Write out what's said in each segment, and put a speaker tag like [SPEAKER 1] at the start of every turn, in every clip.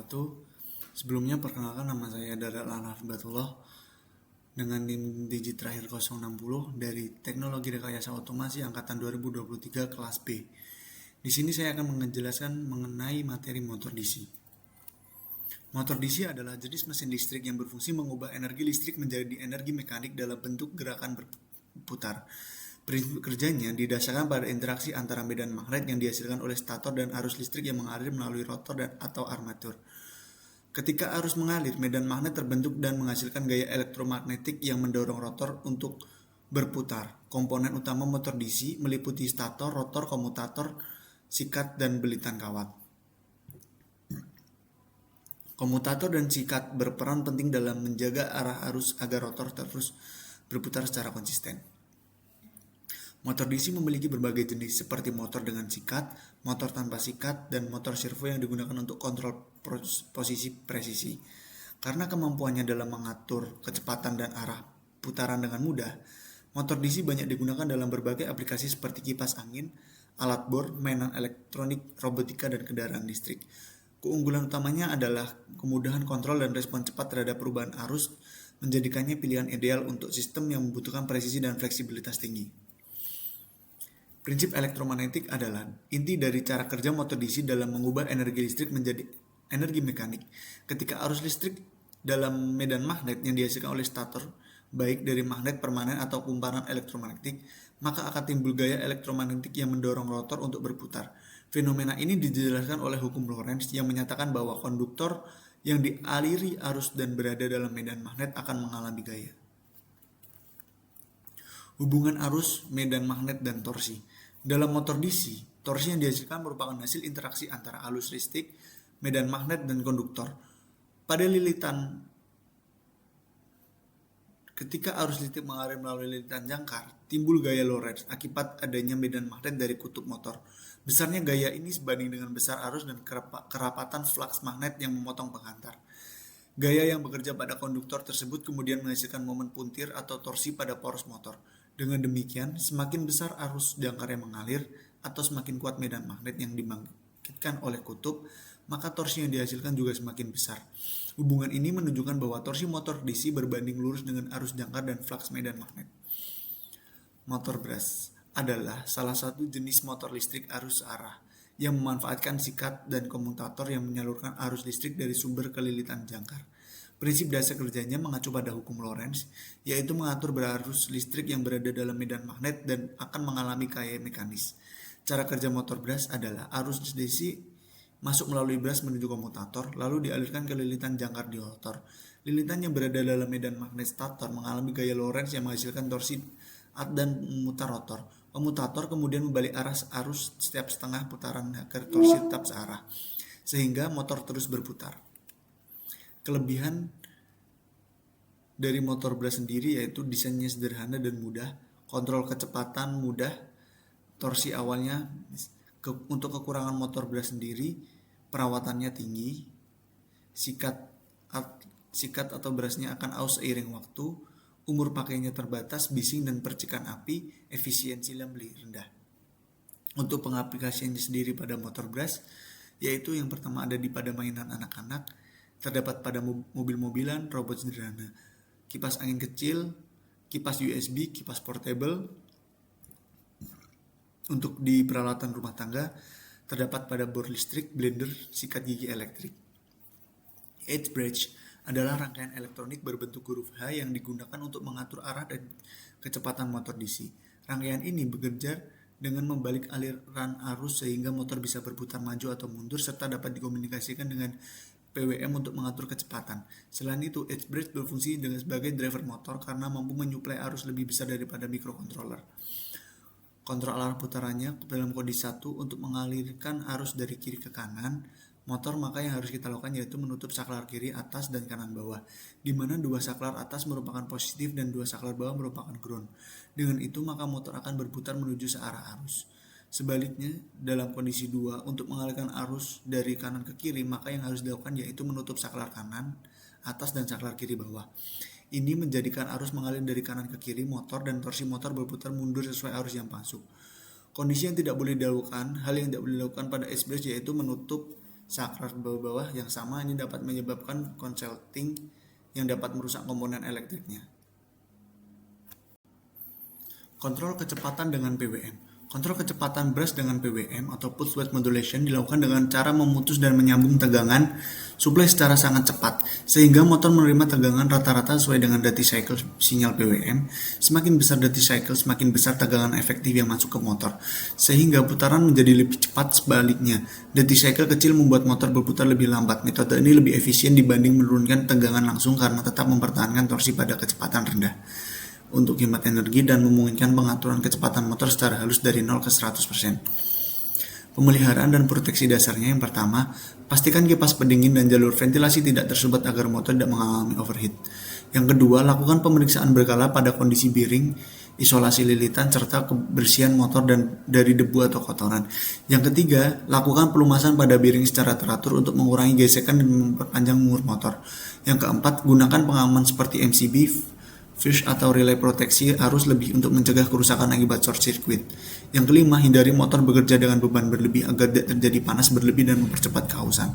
[SPEAKER 1] wabarakatuh. Sebelumnya perkenalkan, nama saya Darat Lanarbatullah dengan NIM digit terakhir 060 dari Teknologi Rekayasa Otomasi angkatan 2023 kelas B. Di sini saya akan menjelaskan mengenai materi motor DC. Motor DC adalah jenis mesin listrik yang berfungsi mengubah energi listrik menjadi energi mekanik dalam bentuk gerakan berputar. Prinsip kerjanya didasarkan pada interaksi antara medan magnet yang dihasilkan oleh stator dan arus listrik yang mengalir melalui rotor atau armatur. Ketika arus mengalir, medan magnet terbentuk dan menghasilkan gaya elektromagnetik yang mendorong rotor untuk berputar. Komponen utama motor DC meliputi stator, rotor, komutator, sikat, dan belitan kawat. Komutator dan sikat berperan penting dalam menjaga arah arus agar rotor terus berputar secara konsisten. Motor DC memiliki berbagai jenis seperti motor dengan sikat, motor tanpa sikat, dan motor servo yang digunakan untuk kontrol posisi presisi. Karena kemampuannya dalam mengatur kecepatan dan arah putaran dengan mudah, motor DC banyak digunakan dalam berbagai aplikasi seperti kipas angin, alat bor, mainan elektronik, robotika, dan kendaraan listrik. Keunggulan utamanya adalah kemudahan kontrol dan respon cepat terhadap perubahan arus, menjadikannya pilihan ideal untuk sistem yang membutuhkan presisi dan fleksibilitas tinggi. Prinsip elektromagnetik adalah inti dari cara kerja motor DC dalam mengubah energi listrik menjadi energi mekanik. Ketika arus listrik dalam medan magnet yang dihasilkan oleh stator, baik dari magnet permanen atau kumparan elektromagnetik, maka akan timbul gaya elektromagnetik yang mendorong rotor untuk berputar. Fenomena ini dijelaskan oleh hukum Lorentz yang menyatakan bahwa konduktor yang dialiri arus dan berada dalam medan magnet akan mengalami gaya. Hubungan arus, medan magnet, dan torsi. Dalam motor DC, torsi yang dihasilkan merupakan hasil interaksi antara arus listrik, medan magnet, dan konduktor. Pada lilitan, ketika arus listrik mengalir melalui lilitan jangkar, timbul gaya Lorentz akibat adanya medan magnet dari kutub motor. Besarnya gaya ini sebanding dengan besar arus dan kerapatan flux magnet yang memotong penghantar. Gaya yang bekerja pada konduktor tersebut kemudian menghasilkan momen puntir atau torsi pada poros motor. Dengan demikian, semakin besar arus jangkar yang mengalir atau semakin kuat medan magnet yang dibangkitkan oleh kutub, maka torsi yang dihasilkan juga semakin besar. Hubungan ini menunjukkan bahwa torsi motor DC berbanding lurus dengan arus jangkar dan flux medan magnet. Motor brush adalah salah satu jenis motor listrik arus searah yang memanfaatkan sikat dan komutator yang menyalurkan arus listrik dari sumber ke lilitan jangkar. Prinsip dasar kerjanya mengacu pada hukum Lorentz, yaitu mengatur berarus listrik yang berada dalam medan magnet dan akan mengalami gaya mekanis. Cara kerja motor brush adalah arus DC masuk melalui brush menuju komutator, lalu dialirkan ke lilitan jangkar di rotor. Lilitan yang berada dalam medan magnet stator mengalami gaya Lorentz yang menghasilkan torsi dan memutar rotor. Komutator kemudian membalik arah arus setiap setengah putaran agar torsi tetap searah, sehingga motor terus berputar. Kelebihan dari motor brush sendiri yaitu desainnya sederhana dan mudah, kontrol kecepatan mudah, torsi awalnya. Untuk kekurangan motor brush sendiri, perawatannya tinggi, sikat atau brushnya akan aus seiring waktu, umur pakainya terbatas, bising dan percikan api, efisiensi lebih rendah. Untuk pengaplikasiannya sendiri pada motor brush, yaitu yang pertama ada pada mainan anak-anak, terdapat pada mobil-mobilan, robot sederhana, kipas angin kecil, kipas USB, kipas portable. Untuk di peralatan rumah tangga, terdapat pada bor listrik, blender, sikat gigi elektrik. Edge bridge adalah rangkaian elektronik berbentuk huruf H yang digunakan untuk mengatur arah dan kecepatan motor DC. Rangkaian ini bekerja dengan membalik aliran arus sehingga motor bisa berputar maju atau mundur serta dapat dikomunikasikan dengan PWM untuk mengatur kecepatan. Selain itu, edge bridge berfungsi sebagai driver motor karena mampu menyuplai arus lebih besar daripada microcontroller. Kontrol arah putarannya dalam kondisi 1 untuk mengalirkan arus dari kiri ke kanan motor, maka yang harus kita lakukan yaitu menutup saklar kiri atas dan kanan bawah, di mana dua saklar atas merupakan positif dan dua saklar bawah merupakan ground. Dengan itu maka motor akan berputar menuju searah arus. Sebaliknya, dalam kondisi 2 untuk mengalirkan arus dari kanan ke kiri, maka yang harus dilakukan yaitu menutup saklar kanan atas dan saklar kiri bawah. Ini menjadikan arus mengalir dari kanan ke kiri motor dan torsi motor berputar mundur sesuai arus yang masuk. Kondisi yang tidak boleh dilakukan, hal yang tidak boleh dilakukan pada edge bridge yaitu menutup Saklar bawah-bawah yang sama ini dapat menyebabkan konsleting yang dapat merusak komponen elektriknya. Kontrol kecepatan dengan PWM. Kontrol kecepatan brush dengan PWM atau pulse width modulation dilakukan dengan cara memutus dan menyambung tegangan suplai secara sangat cepat, sehingga motor menerima tegangan rata-rata sesuai dengan duty cycle sinyal PWM. Semakin besar duty cycle, semakin besar tegangan efektif yang masuk ke motor, sehingga putaran menjadi lebih cepat. Sebaliknya, duty cycle kecil membuat motor berputar lebih lambat. Metode ini lebih efisien dibanding menurunkan tegangan langsung karena tetap mempertahankan torsi pada kecepatan rendah untuk hemat energi dan memungkinkan pengaturan kecepatan motor secara halus dari 0 ke 100%. Pemeliharaan dan proteksi dasarnya yang pertama, pastikan kipas pendingin dan jalur ventilasi tidak tersumbat agar motor tidak mengalami overheat. Yang kedua, lakukan pemeriksaan berkala pada kondisi bearing, isolasi lilitan, serta kebersihan motor dan dari debu atau kotoran. Yang ketiga, lakukan pelumasan pada bearing secara teratur untuk mengurangi gesekan dan memperpanjang umur motor. Yang keempat, gunakan pengaman seperti MCB, fish atau relay proteksi arus lebih untuk mencegah kerusakan akibat short circuit. Yang kelima, hindari motor bekerja dengan beban berlebih agar tidak terjadi panas berlebih dan mempercepat kehausan.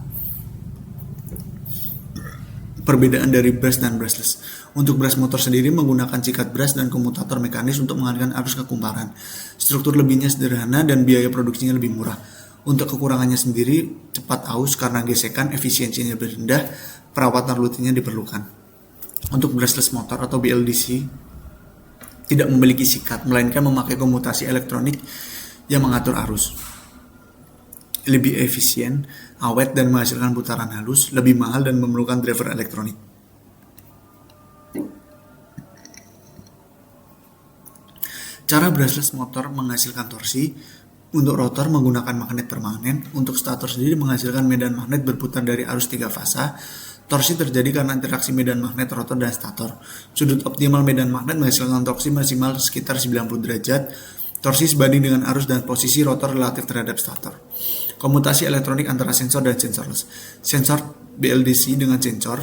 [SPEAKER 1] Perbedaan dari brush dan brushless. Untuk brush motor sendiri menggunakan sikat brush dan komutator mekanis untuk mengalihkan arus ke kumparan. Struktur lebihnya sederhana dan biaya produksinya lebih murah. Untuk kekurangannya sendiri, cepat aus karena gesekan, efisiensinya lebih rendah, perawatan rutinnya diperlukan. Untuk brushless motor atau BLDC tidak memiliki sikat, melainkan memakai komutasi elektronik yang mengatur arus. Lebih efisien, awet dan menghasilkan putaran halus, lebih mahal dan memerlukan driver elektronik. Cara brushless motor menghasilkan torsi. Untuk rotor menggunakan magnet permanen, untuk stator sendiri menghasilkan medan magnet berputar dari arus 3 fasa. Torsi terjadi karena interaksi medan magnet rotor dan stator. Sudut optimal medan magnet menghasilkan torsi maksimal sekitar 90 derajat. Torsi sebanding dengan arus dan posisi rotor relatif terhadap stator. Komutasi elektronik antara sensor dan sensorless. Sensor BLDC dengan sensor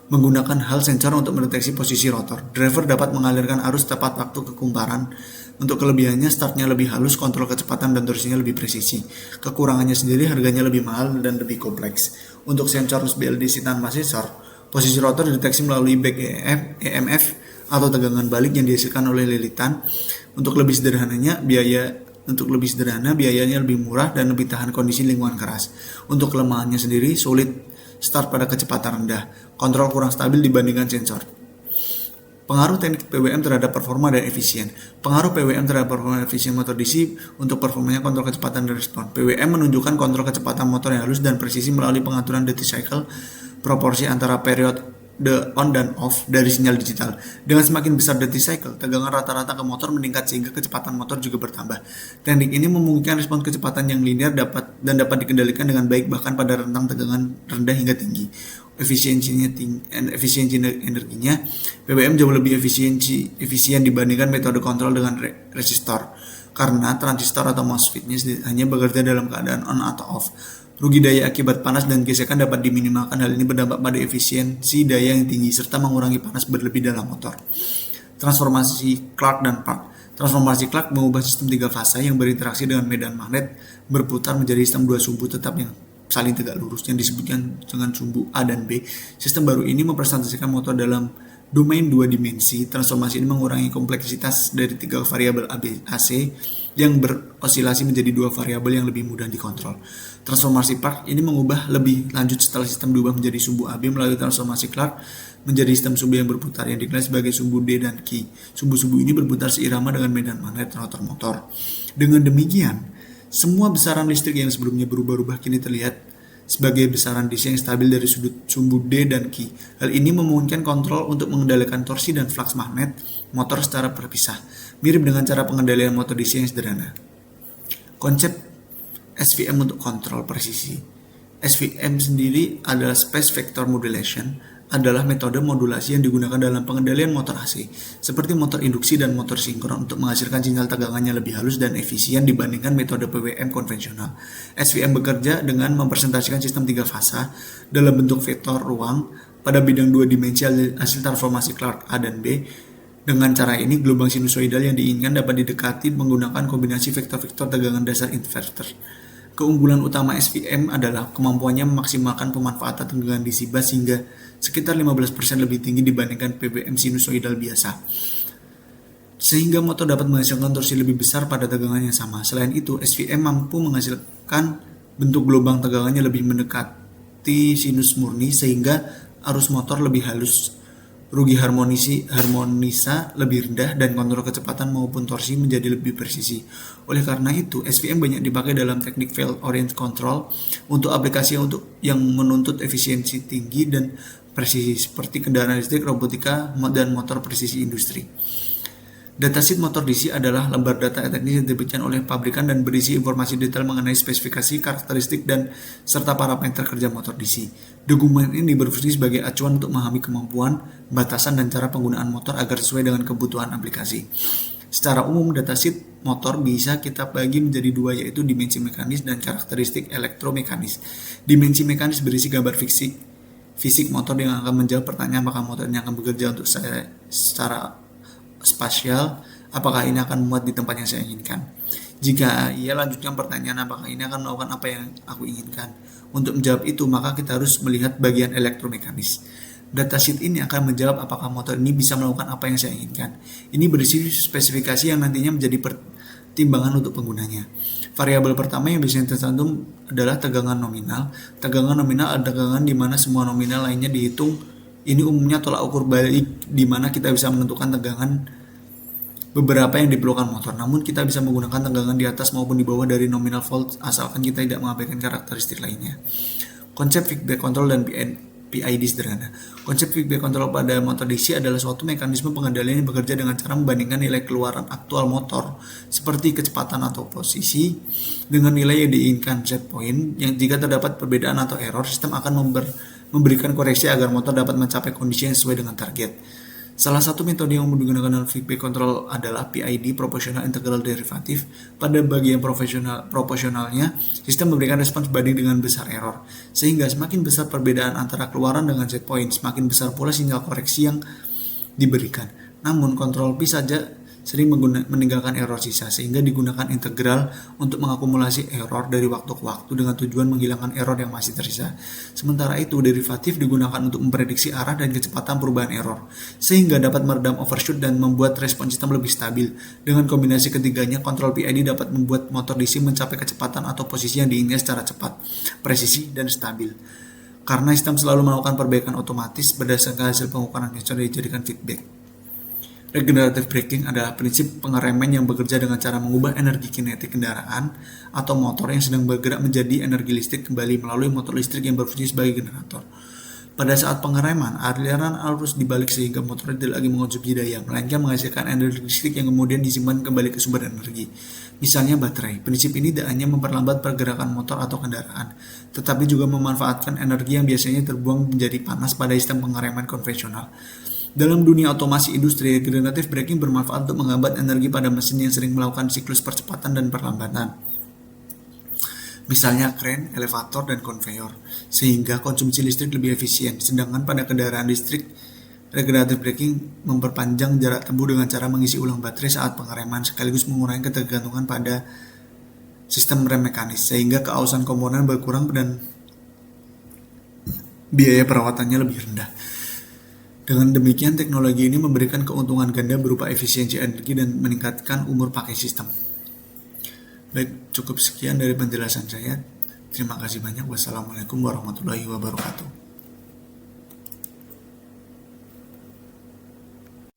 [SPEAKER 1] menggunakan hal sensor untuk mendeteksi posisi rotor. Driver dapat mengalirkan arus tepat waktu ke kumparan. Untuk kelebihannya, startnya lebih halus, kontrol kecepatan dan torsinya lebih presisi. Kekurangannya sendiri, harganya lebih mahal dan lebih kompleks. Untuk sensor BLDC tanpa sensor, posisi rotor dideteksi melalui back EMF atau tegangan balik yang dihasilkan oleh lilitan. Untuk lebih sederhana, biayanya lebih murah dan lebih tahan kondisi lingkungan keras. Untuk kelemahannya sendiri, sulit start pada kecepatan rendah, kontrol kurang stabil dibandingkan sensor. Pengaruh teknik PWM terhadap performa dan efisien. Pengaruh PWM terhadap performa dan efisien motor DC. Untuk performanya, kontrol kecepatan dan respon. PWM menunjukkan kontrol kecepatan motor yang halus dan presisi melalui pengaturan duty cycle, proporsi antara periode on dan off dari sinyal digital. Dengan semakin besar duty cycle, tegangan rata-rata ke motor meningkat sehingga kecepatan motor juga bertambah. Teknik ini memungkinkan respon kecepatan yang linear dapat dikendalikan dengan baik bahkan pada rentang tegangan rendah hingga tinggi. Efisiensi energinya, PWM jauh lebih efisien dibandingkan metode kontrol dengan resistor karena transistor atau MOSFET-nya hanya bekerja dalam keadaan on atau off. Rugi daya akibat panas dan gesekan dapat diminimalkan. Hal ini berdampak pada efisiensi daya yang tinggi serta mengurangi panas berlebih dalam motor. Transformasi Clark dan Park. Transformasi Clark mengubah sistem 3 fasa yang berinteraksi dengan medan magnet berputar menjadi sistem 2 sumbu tetap yang saling tegak lurus yang disebutkan dengan sumbu A dan B. Sistem baru ini mempresentasikan motor dalam domain 2 dimensi. Transformasi ini mengurangi kompleksitas dari 3 variabel AC yang berosilasi menjadi 2 variabel yang lebih mudah dikontrol. Transformasi Park ini mengubah lebih lanjut setelah sistem diubah menjadi sumbu AB melalui transformasi Clark menjadi sistem sumbu yang berputar yang dikenal sebagai sumbu D dan Q. Sumbu-sumbu ini berputar seirama dengan medan magnet rotor motor. Dengan demikian, semua besaran listrik yang sebelumnya berubah-ubah kini terlihat sebagai besaran DC yang stabil dari sudut sumbu D dan Q. Hal ini memungkinkan kontrol untuk mengendalikan torsi dan flux magnet motor secara terpisah, mirip dengan cara pengendalian motor DC yang sederhana. Konsep SVM untuk kontrol presisi. SVM sendiri adalah Space Vector Modulation, adalah metode modulasi yang digunakan dalam pengendalian motor AC, seperti motor induksi dan motor sinkron untuk menghasilkan sinyal tegangannya lebih halus dan efisien dibandingkan metode PWM konvensional. SVM bekerja dengan mempresentasikan sistem 3 fasa dalam bentuk vektor ruang pada bidang 2 dimensi hasil transformasi Clark A dan B. Dengan cara ini, gelombang sinusoidal yang diinginkan dapat didekati menggunakan kombinasi vektor-vektor tegangan dasar inverter. Keunggulan utama SVM adalah kemampuannya memaksimalkan pemanfaatan tegangan DC bus hingga sekitar 15% lebih tinggi dibandingkan PWM sinusoidal biasa. Sehingga motor dapat menghasilkan torsi lebih besar pada tegangan yang sama. Selain itu, SVM mampu menghasilkan bentuk gelombang tegangannya lebih mendekati sinus murni sehingga arus motor lebih halus, rugi harmonisa lebih rendah, dan kontrol kecepatan maupun torsi menjadi lebih presisi. Oleh karena itu, SVM banyak dipakai dalam teknik fault oriented control untuk aplikasi yang menuntut efisiensi tinggi dan presisi seperti kendaraan listrik, robotika, dan motor presisi industri. Datasheet motor DC adalah lembar data teknis yang diberikan oleh pabrikan dan berisi informasi detail mengenai spesifikasi, karakteristik, dan serta parameter kerja motor DC. Dokumen ini berfungsi sebagai acuan untuk memahami kemampuan, batasan, dan cara penggunaan motor agar sesuai dengan kebutuhan aplikasi. Secara umum, datasheet motor bisa kita bagi menjadi dua, yaitu dimensi mekanis dan karakteristik elektromekanis. Dimensi mekanis berisi gambar fisik motor yang akan menjawab pertanyaan apakah motor ini akan bekerja untuk saya secara spasial, apakah ini akan memuat di tempat yang saya inginkan. Jika ia lanjutkan pertanyaan apakah ini akan melakukan apa yang aku inginkan. Untuk menjawab itu, maka kita harus melihat bagian elektromekanis. Datasheet ini akan menjawab apakah motor ini bisa melakukan apa yang saya inginkan. Ini berisi spesifikasi yang nantinya menjadi pertimbangan untuk penggunanya. Variabel pertama yang biasanya tercantum adalah tegangan nominal. Tegangan nominal adalah tegangan di mana semua nominal lainnya dihitung. Ini umumnya tolak ukur balik di mana kita bisa menentukan tegangan beberapa yang diperlukan motor. Namun kita bisa menggunakan tegangan di atas maupun di bawah dari nominal volt asalkan kita tidak mengabaikan karakteristik lainnya. Konsep feedback control dan PID sederhana. Konsep feedback control pada motor DC adalah suatu mekanisme pengendalian yang bekerja dengan cara membandingkan nilai keluaran aktual motor seperti kecepatan atau posisi dengan nilai yang diinginkan set point. Yang jika terdapat perbedaan atau error, sistem akan memberikan koreksi agar motor dapat mencapai kondisi yang sesuai dengan target. Salah satu metode yang digunakan dalam feedback control adalah PID, Proportional Integral Derivative. Pada bagian proporsionalnya, sistem memberikan respons sebanding dengan besar error. Sehingga semakin besar perbedaan antara keluaran dengan set point, semakin besar pula sinyal koreksi yang diberikan. Namun, kontrol P saja sering meninggalkan error sisa, sehingga digunakan integral untuk mengakumulasi error dari waktu ke waktu dengan tujuan menghilangkan error yang masih tersisa. Sementara itu, derivatif digunakan untuk memprediksi arah dan kecepatan perubahan error, sehingga dapat meredam overshoot dan membuat respon sistem lebih stabil. Dengan kombinasi ketiganya, kontrol PID dapat membuat motor DC mencapai kecepatan atau posisi yang diinginkan secara cepat, presisi, dan stabil. Karena sistem selalu melakukan perbaikan otomatis berdasarkan hasil pengukuran yang sudah dijadikan feedback. Regenerative braking adalah prinsip pengereman yang bekerja dengan cara mengubah energi kinetik kendaraan atau motor yang sedang bergerak menjadi energi listrik kembali melalui motor listrik yang berfungsi sebagai generator. Pada saat pengereman, aliran arus dibalik sehingga motor tidak lagi mengonsumsi daya, melainkan menghasilkan energi listrik yang kemudian disimpan kembali ke sumber energi. Misalnya baterai. Prinsip ini tidak hanya memperlambat pergerakan motor atau kendaraan, tetapi juga memanfaatkan energi yang biasanya terbuang menjadi panas pada sistem pengereman konvensional. Dalam dunia otomasi industri, regenerative braking bermanfaat untuk menghambat energi pada mesin yang sering melakukan siklus percepatan dan perlambatan. Misalnya kren, elevator, dan konveyor, sehingga konsumsi listrik lebih efisien. Sedangkan pada kendaraan listrik, regenerative braking memperpanjang jarak tempuh dengan cara mengisi ulang baterai saat pengereman, sekaligus mengurangi ketergantungan pada sistem rem mekanis, sehingga keausan komponen berkurang dan biaya perawatannya lebih rendah. Dengan demikian, teknologi ini memberikan keuntungan ganda berupa efisiensi energi dan meningkatkan umur pakai sistem. Baik, cukup sekian dari penjelasan saya. Terima kasih banyak. Wassalamualaikum warahmatullahi wabarakatuh.